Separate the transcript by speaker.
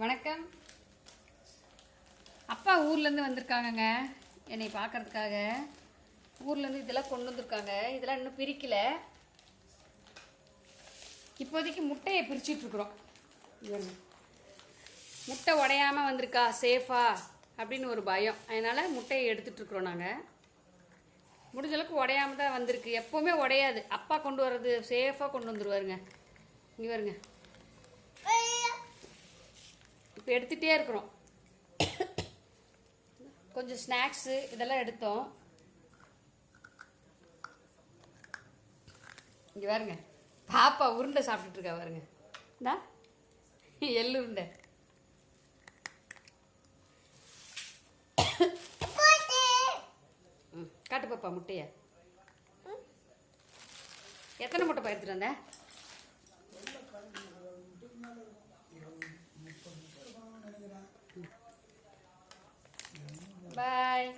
Speaker 1: வணக்கம். அப்பா ஊர்லேருந்து வந்திருக்காங்கங்க என்னை பார்க்கறதுக்காக. ஊர்லேருந்து இதெல்லாம் கொண்டு வந்திருக்காங்க. இதெல்லாம் இன்னும் பிரிக்கல. இப்போதைக்கு முட்டையை பிரிச்சுட்ருக்குறோம். முட்டை உடையாமல் வந்திருக்கா சேஃபா அப்படின்னு ஒரு பயம். அதனால் முட்டையை எடுத்துகிட்ருக்குறோம். நாங்கள் முடிஞ்ச அளவுக்கு உடையாமல் தான் வந்திருக்கு. எப்போவுமே உடையாது. அப்பா கொண்டு வர்றது சேஃபாக கொண்டு வந்துடுவாருங்க. இங்கே வருங்க. இப்போ எடுத்துகிட்டே இருக்கிறோம். கொஞ்சம் ஸ்நாக்ஸு இதெல்லாம் எடுத்தோம். இங்கே பாருங்க, பாப்பா உருண்டை சாப்பிட்டுட்ருக்கா பாருங்க. இந்தா எள்ளு உருண்டை. காட்டு பாப்பா முட்டைய. எத்தனை முட்டை எடுத்துட்டு வந்தேன்? பாய்.